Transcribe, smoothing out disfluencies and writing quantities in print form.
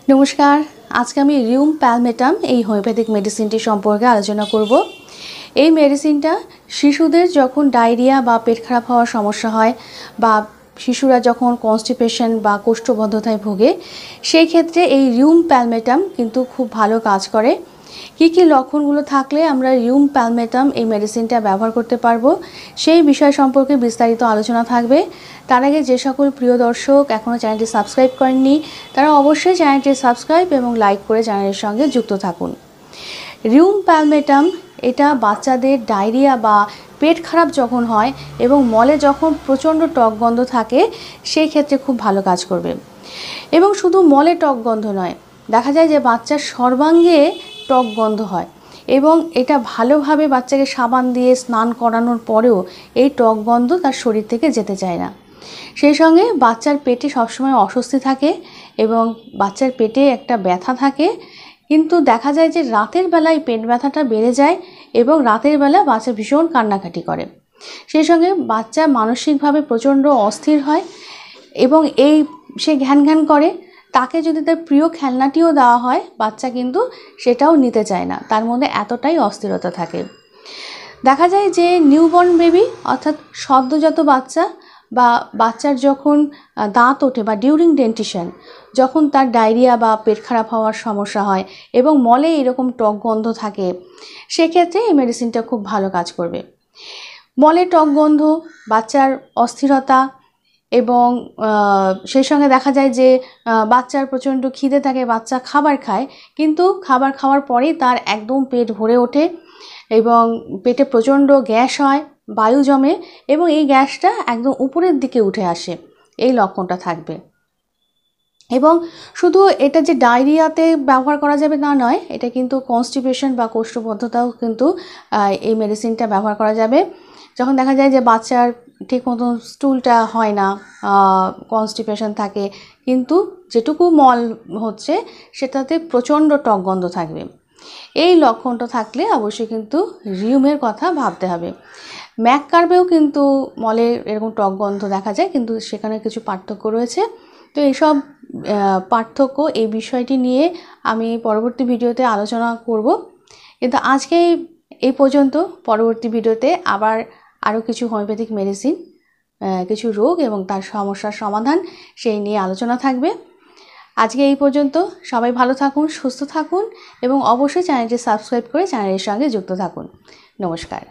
नमस्कार। आज के आमी रिउम पैलमेटाम এই হোমিওপ্যাথিক মেডিসিনটি সম্পর্কে আলোচনা করব। এই মেডিসিনটা শিশুদের যখন ডায়রিয়া বা পেট খারাপ হওয়ার সমস্যা হয় বা শিশুরা যখন কনস্টিপেশন বা কোষ্ঠবদ্ধতায় ভোগে সেই ক্ষেত্রে এই রিউম প্যালমেটাম কিন্তু খুব ভালো কাজ করে। কি লক্ষণগুলো থাকলে আমরা রিউম প্যালমেটাম এই মেডিসিনটা ব্যবহার করতে পারবো সেই বিষয় সম্পর্কে বিস্তারিত আলোচনা থাকবে। তার আগে যে সকল প্রিয় দর্শক এখনও চ্যানেলটি সাবস্ক্রাইব করেননি তারা অবশ্যই চ্যানেলটি সাবস্ক্রাইব এবং লাইক করে চ্যানেলের সঙ্গে যুক্ত থাকুন। রিউম প্যালমেটাম এটা বাচ্চাদের ডায়রিয়া বা পেট খারাপ যখন হয় এবং মলে যখন প্রচণ্ড টক গন্ধ থাকে সেই ক্ষেত্রে খুব ভালো কাজ করবে। এবং শুধু মলে টক গন্ধ নয়, দেখা যায় যে বাচ্চার সর্বাঙ্গে টক গন্ধ হয় এবং এটা ভালোভাবে বাচ্চাকে সাবান দিয়ে স্নান করানোর পরেও এই টক গন্ধ তার শরীর থেকে যেতে চায় না। সেই সঙ্গে বাচ্চার পেটে সবসময় অস্বস্তি থাকে এবং বাচ্চার পেটে একটা ব্যথা থাকে, কিন্তু দেখা যায় যে রাতের বেলায় পেট ব্যথাটা বেড়ে যায় এবং রাতের বেলা বাচ্চা ভীষণ কান্নাকাটি করে। সেই সঙ্গে বাচ্চা মানসিকভাবে প্রচণ্ড অস্থির হয় এবং সে ঘ্যান ঘ্যান করে। তাকে যদি তার প্রিয় খেলনাটিও দেওয়া হয় বাচ্চা কিন্তু সেটাও নিতে চায় না, তার মধ্যে এতটাই অস্থিরতা থাকে। দেখা যায় যে নিউবর্ন বেবি অর্থাৎ সদ্যজাত বাচ্চা বা বাচ্চার যখন দাঁত ওঠে বা ডিউরিং ডেন্টিশন, যখন তার ডায়রিয়া বা পেট খারাপ হওয়ার সমস্যা হয় এবং মলে এরকম টক গন্ধ থাকে সেক্ষেত্রে এই মেডিসিনটা খুব ভালো কাজ করবে। মলে টক গন্ধ, বাচ্চার অস্থিরতা এবং সেই সঙ্গে দেখা যায় যে বাচ্চার প্রচণ্ড খিদে থাকে, বাচ্চা খাবার খায় কিন্তু খাবার খাওয়ার পরেই তার একদম পেট ভরে ওঠে এবং পেটে প্রচণ্ড গ্যাস হয়, বায়ু জমে এবং এই গ্যাসটা একদম উপরের দিকে উঠে আসে, এই লক্ষণটা থাকবে। এবং শুধু এটা যে ডায়রিয়াতে ব্যবহার করা যাবে তা নয়, এটা কিন্তু কনস্টিপেশন বা কোষ্ঠবদ্ধতাও কিন্তু এই মেডিসিনটা ব্যবহার করা যাবে। যখন দেখা যায় যে বাচ্চার ঠিক মতন স্টুলটা হয় না, কনস্টিপেশন থাকে কিন্তু যেটুকু মল হচ্ছে সেটাতে প্রচণ্ড টক গন্ধ থাকবে, এই লক্ষণটা থাকলে অবশ্যই কিন্তু রিউমের কথা ভাবতে হবে। ম্যাককার্বেও কিন্তু মলে এরকম টক গন্ধ দেখা যায়, কিন্তু সেখানে কিছু পার্থক্য রয়েছে। তো এইসব পার্থক্য এই বিষয়টি নিয়ে আমি পরবর্তী ভিডিওতে আলোচনা করব, কিন্তু আজকে এই পর্যন্ত। পরবর্তী ভিডিওতে আরও কিছু হোমিওপ্যাথিক মেডিসিন, কিছু রোগ এবং তার সমস্যার সমাধান সেই নিয়ে আলোচনা থাকবে। আজকে এই পর্যন্ত। সবাই ভালো থাকুন, সুস্থ থাকুন এবং অবশ্যই চ্যানেলটি সাবস্ক্রাইব করে চ্যানেলের সঙ্গে যুক্ত থাকুন। নমস্কার।